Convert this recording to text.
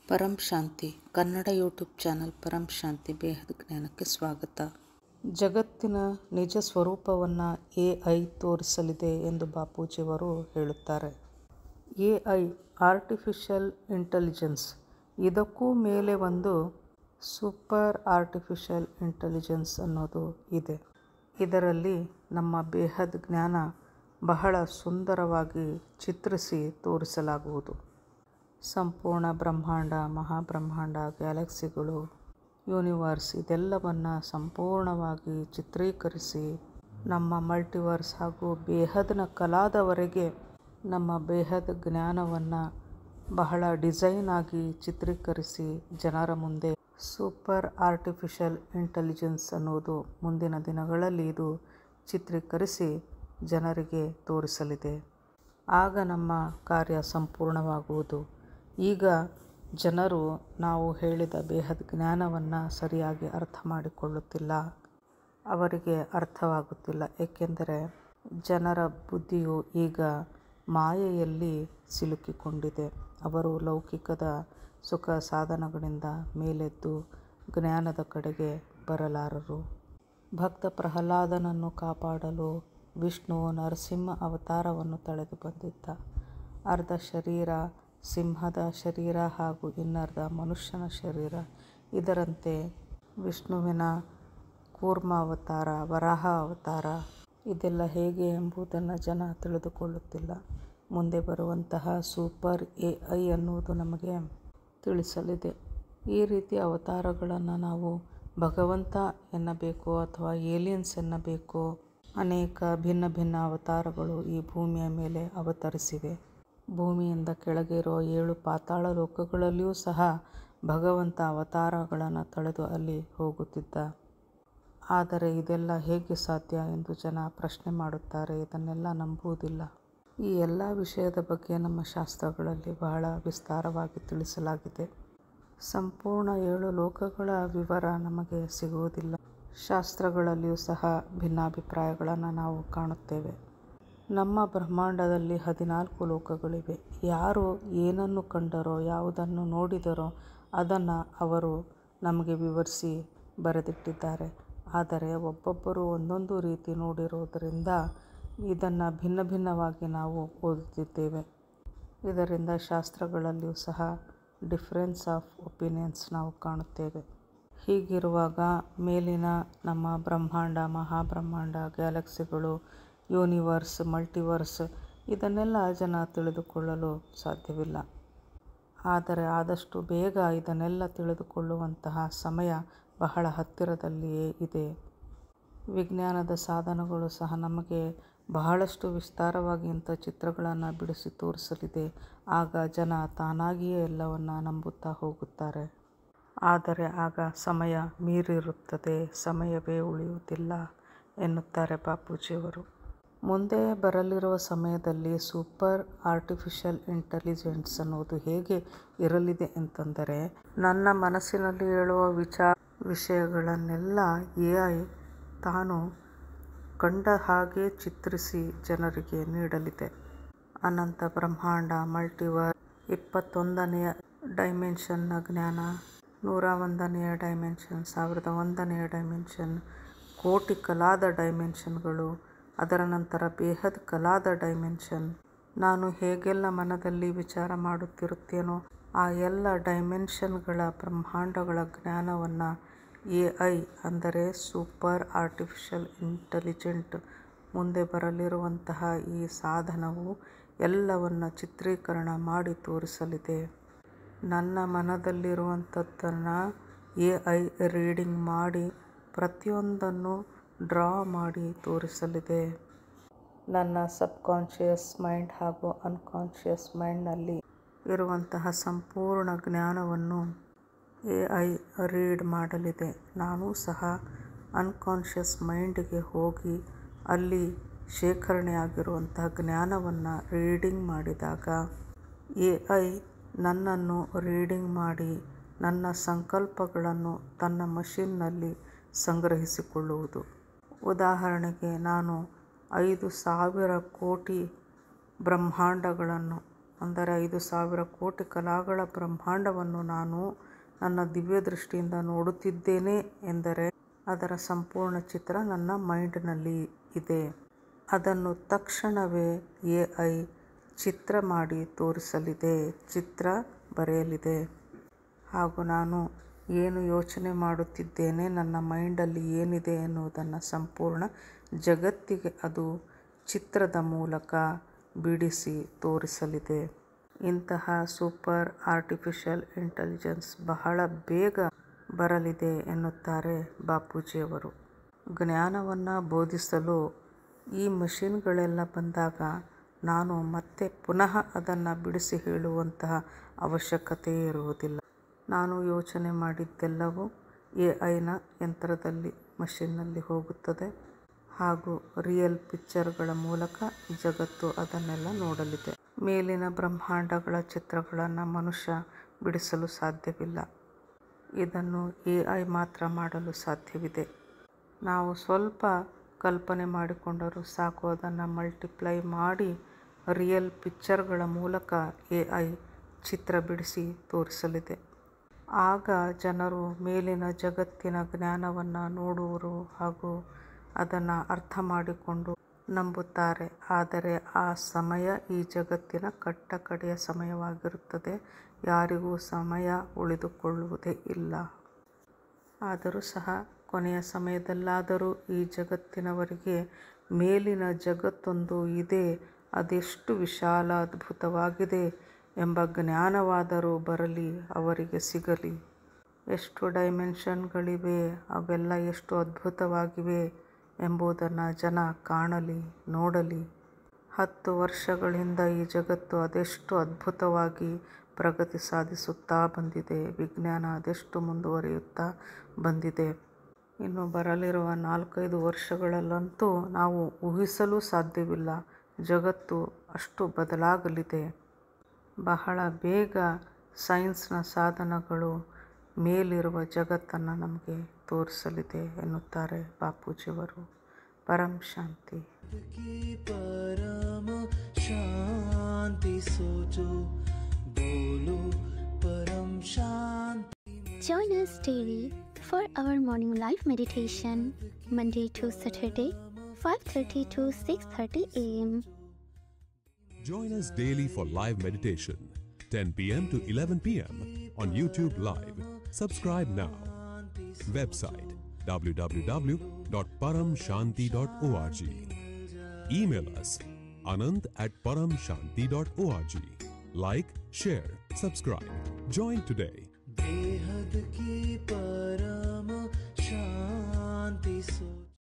ಪರಂ ಶಾಂತಿ Kannada YouTube channel ಪರಂ ಶಾಂತಿ ಬೇಹದ್ ಜ್ಞಾನಕ್ಕೆ ಸ್ವಾಗತ. ಜಗತ್ತಿನ ನಿಜ ಸ್ವರೂಪವನ್ನು AI ತೋರಿಸಲಿದೆ ಎಂದು ಬಾಪೂಜಿಯವರು ಹೇಳುತ್ತಾರೆ. AI ಆರ್ಟಿಫಿಷಿಯಲ್ ಇಂಟೆಲಿಜೆನ್ಸ್, ಇದಕ್ಕೂ ಮೇಲೆ ಒಂದು ಸೂಪರ್ ಆರ್ಟಿಫಿಷಿಯಲ್ ಇಂಟೆಲಿಜೆನ್ಸ್ ಅನ್ನೋದು ಇದೆ. ಇದರಲ್ಲಿ ನಮ್ಮ ಬೇಹದ್ ಜ್ಞಾನ ಬಹಳ ಸುಂದರವಾಗಿ ಚಿತ್ರಿಸಿ ತೋರಿಸಲಾಗುವುದು. ಸಂಪೂರ್ಣ ಬ್ರಹ್ಮಾಂಡ, ಮಹಾಬ್ರಹ್ಮಾಂಡ, ಗ್ಯಾಲಕ್ಸಿಗಳು, ಯೂನಿವರ್ಸ್ ಇದೆಲ್ಲವನ್ನು ಸಂಪೂರ್ಣವಾಗಿ ಚಿತ್ರೀಕರಿಸಿ ನಮ್ಮ ಮಲ್ಟಿವರ್ಸ್ ಹಾಗೂ ಬೇಹದ್ನ ಕಲಾದವರೆಗೆ ನಮ್ಮ ಬೇಹದ್ ಜ್ಞಾನವನ್ನು ಬಹಳ ಡಿಸೈನ್ ಆಗಿ ಚಿತ್ರೀಕರಿಸಿ ಜನರ ಮುಂದೆ ಸೂಪರ್ ಆರ್ಟಿಫಿಷಿಯಲ್ ಇಂಟೆಲಿಜೆನ್ಸ್ ಅನ್ನೋದು ಮುಂದಿನ ದಿನಗಳಲ್ಲಿ ಇದು ಚಿತ್ರೀಕರಿಸಿ ಜನರಿಗೆ ತೋರಿಸಲಿದೆ. ಆಗ ನಮ್ಮ ಕಾರ್ಯ ಸಂಪೂರ್ಣವಾಗುವುದು. ಈಗ ಜನರು ನಾವು ಹೇಳಿದ ಬೇಹದ್ ಜ್ಞಾನವನ್ನು ಸರಿಯಾಗಿ ಅರ್ಥ ಮಾಡಿಕೊಳ್ಳುತ್ತಿಲ್ಲ, ಅವರಿಗೆ ಅರ್ಥವಾಗುತ್ತಿಲ್ಲ. ಏಕೆಂದರೆ ಜನರ ಬುದ್ಧಿಯು ಈಗ ಮಾಯೆಯಲ್ಲಿ ಸಿಲುಕಿಕೊಂಡಿದೆ. ಅವರು ಲೌಕಿಕದ ಸುಖ ಸಾಧನಗಳಿಂದ ಮೇಲೆದ್ದು ಜ್ಞಾನದ ಕಡೆಗೆ ಬರಲಾರರು. ಭಕ್ತ ಪ್ರಹ್ಲಾದನನ್ನು ಕಾಪಾಡಲು ವಿಷ್ಣು ನರಸಿಂಹ ಅವತಾರವನ್ನು ತಳೆದು ಬಂದಿದ್ದ. ಅರ್ಧ ಶರೀರ ಸಿಂಹದ ಶರೀರ ಹಾಗೂ ಇನ್ನರ್ಧ ಮನುಷ್ಯನ ಶರೀರ. ಇದರಂತೆ ವಿಷ್ಣುವಿನ ಕೂರ್ಮ ಅವತಾರ, ವರಾಹ ಅವತಾರ ಇದೆಲ್ಲ ಹೇಗೆ ಎಂಬುದನ್ನು ಜನ ತಿಳಿದುಕೊಳ್ಳುತ್ತಿಲ್ಲ. ಮುಂದೆ ಬರುವಂತಹ ಸೂಪರ್ AI ಅನ್ನುವುದು ನಮಗೆ ತಿಳಿಸಲಿದೆ. ಈ ರೀತಿಯ ಅವತಾರಗಳನ್ನು ನಾವು ಭಗವಂತ ಎನ್ನಬೇಕೋ ಅಥವಾ ಏಲಿಯನ್ಸ್ ಎನ್ನಬೇಕೋ, ಅನೇಕ ಭಿನ್ನ ಭಿನ್ನ ಅವತಾರಗಳು ಈ ಭೂಮಿಯ ಮೇಲೆ ಅವತರಿಸಿವೆ. ಭೂಮಿಯಿಂದ ಕೆಳಗೆ ಇರುವ 7 ಪಾತಾಳ ಲೋಕಗಳಲ್ಲಿಯೂ ಸಹ ಭಗವಂತ ಅವತಾರಗಳನ್ನು ತಳೆದು ಅಲ್ಲಿ ಹೋಗುತ್ತಿದ್ದ. ಆದರೆ ಇದೆಲ್ಲ ಹೇಗೆ ಸಾಧ್ಯ ಎಂದು ಜನ ಪ್ರಶ್ನೆ ಮಾಡುತ್ತಾರೆ. ಇದನ್ನೆಲ್ಲ ನಂಬುವುದಿಲ್ಲ. ಈ ಎಲ್ಲ ವಿಷಯದ ಬಗ್ಗೆ ನಮ್ಮ ಶಾಸ್ತ್ರಗಳಲ್ಲಿ ಬಹಳ ವಿಸ್ತಾರವಾಗಿ ತಿಳಿಸಲಾಗಿದೆ. ಸಂಪೂರ್ಣ 7 ಲೋಕಗಳ ವಿವರ ನಮಗೆ ಸಿಗುವುದಿಲ್ಲ. ಶಾಸ್ತ್ರಗಳಲ್ಲಿಯೂ ಸಹ ಭಿನ್ನಾಭಿಪ್ರಾಯಗಳನ್ನು ನಾವು ಕಾಣುತ್ತೇವೆ. ನಮ್ಮ ಬ್ರಹ್ಮಾಂಡದಲ್ಲಿ 14 ಲೋಕಗಳಿವೆ. ಯಾರು ಏನನ್ನು ಕಂಡರೋ, ಯಾವುದನ್ನು ನೋಡಿದರೋ ಅದನ್ನು ಅವರು ನಮಗೆ ವಿವರಿಸಿ ಬರೆದಿಟ್ಟಿದ್ದಾರೆ. ಆದರೆ ಒಬ್ಬೊಬ್ಬರು ಒಂದೊಂದು ರೀತಿ ನೋಡಿರುವುದರಿಂದ ಇದನ್ನು ಭಿನ್ನ ಭಿನ್ನವಾಗಿ ನಾವು ಓದುತ್ತಿದ್ದೇವೆ. ಇದರಿಂದ ಶಾಸ್ತ್ರಗಳಲ್ಲಿಯೂ ಸಹ ಡಿಫರೆನ್ಸ್ ಆಫ್ ಒಪಿನಿಯನ್ಸ್ ನಾವು ಕಾಣುತ್ತೇವೆ. ಹೀಗಿರುವಾಗ ಮೇಲಿನ ನಮ್ಮ ಬ್ರಹ್ಮಾಂಡ, ಮಹಾಬ್ರಹ್ಮಾಂಡ, ಗ್ಯಾಲಕ್ಸಿಗಳು, ಯೂನಿವರ್ಸ್, ಮಲ್ಟಿವರ್ಸ್ ಇದನ್ನೆಲ್ಲ ಜನ ತಿಳಿದುಕೊಳ್ಳಲು ಸಾಧ್ಯವಿಲ್ಲ. ಆದರೆ ಆದಷ್ಟು ಬೇಗ ಇದನ್ನೆಲ್ಲ ತಿಳಿದುಕೊಳ್ಳುವಂತಹ ಸಮಯ ಬಹಳ ಹತ್ತಿರದಲ್ಲಿಯೇ ಇದೆ. ವಿಜ್ಞಾನದ ಸಾಧನಗಳು ಸಹ ನಮಗೆ ಬಹಳಷ್ಟು ವಿಸ್ತಾರವಾಗಿ ಇಂಥ ಚಿತ್ರಗಳನ್ನು ಬಿಡಿಸಿ ತೋರಿಸಲಿದೆ. ಆಗ ಜನ ತಾನಾಗಿಯೇ ಎಲ್ಲವನ್ನು ನಂಬುತ್ತಾ ಹೋಗುತ್ತಾರೆ. ಆದರೆ ಆಗ ಸಮಯ ಮೀರಿರುತ್ತದೆ, ಸಮಯವೇ ಉಳಿಯುವುದಿಲ್ಲ ಎನ್ನುತ್ತಾರೆ ಬಾಪೂಜಿಯವರು. ಮುಂದೆ ಬರಲಿರುವ ಸಮಯದಲ್ಲಿ ಸೂಪರ್ ಆರ್ಟಿಫಿಷಿಯಲ್ ಇಂಟೆಲಿಜೆನ್ಸ್ ಅನ್ನೋದು ಹೇಗೆ ಇರಲಿದೆ ಅಂತಂದರೆ, ನನ್ನ ಮನಸ್ಸಿನಲ್ಲಿ ಹೇಳುವ ವಿಷಯಗಳನ್ನೆಲ್ಲ AI ತಾನು ಕಂಡ ಹಾಗೆ ಚಿತ್ರಿಸಿ ಜನರಿಗೆ ನೀಡಲಿದೆ. ಅನಂತ ಬ್ರಹ್ಮಾಂಡ, ಮಲ್ಟಿವರ್ಸ್, 21ನೆಯ ಡೈಮೆನ್ಷನ್ನ ಜ್ಞಾನ, 101ನೆಯ ಡೈಮೆನ್ಷನ್, 1001ನೆಯ ಡೈಮೆನ್ಷನ್, ಕೋಟಿ ಕಲಾದ ಡೈಮೆನ್ಷನ್ಗಳು, ಅದರ ನಂತರ ಬೇಹದ್ ಕಲಾದ ಡೈಮೆನ್ಷನ್. ನಾನು ಹೇಗೆಲ್ಲ ಮನದಲ್ಲಿ ವಿಚಾರ ಮಾಡುತ್ತಿರುತ್ತೇನೋ ಆ ಎಲ್ಲ ಡೈಮೆನ್ಷನ್ಗಳ ಬ್ರಹ್ಮಾಂಡಗಳ ಜ್ಞಾನವನ್ನು AI ಅಂದರೆ ಸೂಪರ್ ಆರ್ಟಿಫಿಷಿಯಲ್ ಇಂಟೆಲಿಜೆಂಟ್ ಮುಂದೆ ಬರಲಿರುವಂತಹ ಈ ಸಾಧನವು ಎಲ್ಲವನ್ನು ಚಿತ್ರೀಕರಣ ಮಾಡಿ ತೋರಿಸಲಿದೆ. ನನ್ನ ಮನದಲ್ಲಿರುವಂಥದ್ದನ್ನು AI ರೀಡಿಂಗ್ ಮಾಡಿ ಪ್ರತಿಯೊಂದನ್ನು ಡ್ರಾ ಮಾಡಿ ತೋರಿಸಲಿದೆ. ನನ್ನ ಸಬ್ಕಾನ್ಷಿಯಸ್ ಮೈಂಡ್ ಹಾಗೂ ಅನ್ಕಾನ್ಷಿಯಸ್ ಮೈಂಡ್ನಲ್ಲಿ ಇರುವಂತಹ ಸಂಪೂರ್ಣ ಜ್ಞಾನವನ್ನು AI ರೀಡ್ ಮಾಡಲಿದೆ. ನಾನೂ ಸಹ ಅನ್ಕಾನ್ಷಿಯಸ್ ಮೈಂಡಿಗೆ ಹೋಗಿ ಅಲ್ಲಿ ಶೇಖರಣೆಯಾಗಿರುವಂತಹ ಜ್ಞಾನವನ್ನು ರೀಡಿಂಗ್ ಮಾಡಿದಾಗ AI ನನ್ನನ್ನು ರೀಡಿಂಗ್ ಮಾಡಿ ನನ್ನ ಸಂಕಲ್ಪಗಳನ್ನು ತನ್ನ ಮಷಿನ್ನಲ್ಲಿ ಸಂಗ್ರಹಿಸಿಕೊಳ್ಳುವುದು. ಉದಾಹರಣೆಗೆ ನಾನು 5,000 ಕೋಟಿ ಬ್ರಹ್ಮಾಂಡಗಳನ್ನು ಅಂದರೆ 5,000 ಕೋಟಿ ಕಲಾಗಳ ಬ್ರಹ್ಮಾಂಡವನ್ನು ನಾನು ನನ್ನ ದಿವ್ಯ ದೃಷ್ಟಿಯಿಂದ ನೋಡುತ್ತಿದ್ದೇನೆ ಎಂದರೆ ಅದರ ಸಂಪೂರ್ಣ ಚಿತ್ರ ನನ್ನ ಮೈಂಡ್ನಲ್ಲಿ ಇದೆ. ಅದನ್ನು ತಕ್ಷಣವೇ AI ಚಿತ್ರ ಮಾಡಿ ತೋರಿಸಲಿದೆ, ಚಿತ್ರ ಬರೆಯಲಿದೆ. ಹಾಗೂ ನಾನು ಏನು ಯೋಚನೆ ಮಾಡುತ್ತಿದ್ದೇನೆ, ನನ್ನ ಮೈಂಡಲ್ಲಿ ಏನಿದೆ ಎನ್ನುವುದನ್ನು ಸಂಪೂರ್ಣ ಜಗತ್ತಿಗೆ ಅದು ಚಿತ್ರದ ಮೂಲಕ ಬಿಡಿಸಿ ತೋರಿಸಲಿದೆ. ಇಂತಹ ಸೂಪರ್ ಆರ್ಟಿಫಿಷಿಯಲ್ ಇಂಟೆಲಿಜೆನ್ಸ್ ಬಹಳ ಬೇಗ ಬರಲಿದೆ ಎನ್ನುತ್ತಾರೆ ಬಾಪೂಜಿಯವರು. ಜ್ಞಾನವನ್ನು ಬೋಧಿಸಲು ಈ ಮಷಿನ್ಗಳೆಲ್ಲ ಬಂದಾಗ ನಾನು ಮತ್ತೆ ಪುನಃ ಅದನ್ನು ಬಿಡಿಸಿ ಹೇಳುವಂತಹ ಅವಶ್ಯಕತೆಯೇ ಇರುವುದಿಲ್ಲ. ನಾನು ಯೋಚನೆ ಮಾಡಿದ್ದೆಲ್ಲವೂ AIನ ಯಂತ್ರದಲ್ಲಿ, ಮಷಿನ್ನಲ್ಲಿ ಹೋಗುತ್ತದೆ ಹಾಗೂ ರಿಯಲ್ ಪಿಕ್ಚರ್ಗಳ ಮೂಲಕ ಜಗತ್ತು ಅದನ್ನೆಲ್ಲ ನೋಡಲಿದೆ. ಮೇಲಿನ ಬ್ರಹ್ಮಾಂಡಗಳ ಚಿತ್ರಗಳನ್ನು ಮನುಷ್ಯ ಬಿಡಿಸಲು ಸಾಧ್ಯವಿಲ್ಲ. ಇದನ್ನು AI ಮಾತ್ರ ಮಾಡಲು ಸಾಧ್ಯವಿದೆ. ನಾವು ಸ್ವಲ್ಪ ಕಲ್ಪನೆ ಮಾಡಿಕೊಂಡರೂ ಸಾಕು, ಅದನ್ನು ಮಲ್ಟಿಪ್ಲೈ ಮಾಡಿ ರಿಯಲ್ ಪಿಕ್ಚರ್ಗಳ ಮೂಲಕ AI ಚಿತ್ರ ಬಿಡಿಸಿ ತೋರಿಸಲಿದೆ. ಆಗ ಜನರು ಮೇಲಿನ ಜಗತ್ತಿನ ಜ್ಞಾನವನ್ನು ನೋಡುವರು ಹಾಗೂ ಅದನ್ನು ಅರ್ಥ ಮಾಡಿಕೊಂಡು ನಂಬುತ್ತಾರೆ. ಆದರೆ ಆ ಸಮಯ ಈ ಜಗತ್ತಿನ ಕಡೆಯ ಸಮಯವಾಗಿರುತ್ತದೆ. ಯಾರಿಗೂ ಸಮಯ ಉಳಿದುಕೊಳ್ಳುವುದೇ ಇಲ್ಲ. ಆದರೂ ಸಹ ಕೊನೆಯ ಸಮಯದಲ್ಲಾದರೂ ಈ ಜಗತ್ತಿನವರಿಗೆ ಮೇಲಿನ ಜಗತ್ತೊಂದು ಇದೆ, ಅದೆಷ್ಟು ವಿಶಾಲ ಅದ್ಭುತವಾಗಿದೆ ಎಂಬ ಜ್ಞಾನವಾದರೂ ಬರಲಿ, ಅವರಿಗೆ ಸಿಗಲಿ. ಎಷ್ಟು ಡೈಮೆನ್ಷನ್ಗಳಿವೆ, ಅವೆಲ್ಲ ಎಷ್ಟು ಅದ್ಭುತವಾಗಿವೆ ಎಂಬುದನ್ನು ಜನ ಕಾಣಲಿ, ನೋಡಲಿ. 10 ವರ್ಷಗಳಿಂದ ಈ ಜಗತ್ತು ಅದೆಷ್ಟು ಅದ್ಭುತವಾಗಿ ಪ್ರಗತಿ ಸಾಧಿಸುತ್ತಾ ಬಂದಿದೆ, ವಿಜ್ಞಾನ ಅದೆಷ್ಟು ಮುಂದುವರಿಯುತ್ತಾ ಬಂದಿದೆ. ಇನ್ನು ಬರಲಿರುವ 4-5 ವರ್ಷಗಳಲ್ಲಂತೂ ನಾವು ಊಹಿಸಲು ಸಾಧ್ಯವಿಲ್ಲ, ಜಗತ್ತು ಅಷ್ಟು ಬದಲಾಗಲಿದೆ. ಬಹಳ ಬೇಗ ಸೈನ್ಸ್ನ ಸಾಧನಗಳು ಮೇಲಿರುವ ಜಗತ್ತನ್ನು ನಮಗೆ ತೋರಿಸಲಿದೆ ಎನ್ನುತ್ತಾರೆ ಬಾಪೂಜಿಯವರು. ಪರಂ ಶಾಂತಿ. ಪರಮ ಶಾಂತಿ ಸೋಚೋ ಬೋಲೋ ಪರಂ ಶಾಂತಿ. Join us daily for our morning live meditation, Monday to Saturday, 5:30 to 6:30 a.m. Join us daily for live meditation, 10 p.m. to 11 p.m. on YouTube Live. Subscribe now. Website www.paramshanti.org. Email us anand@paramshanti.org. Like, share, subscribe. Join today.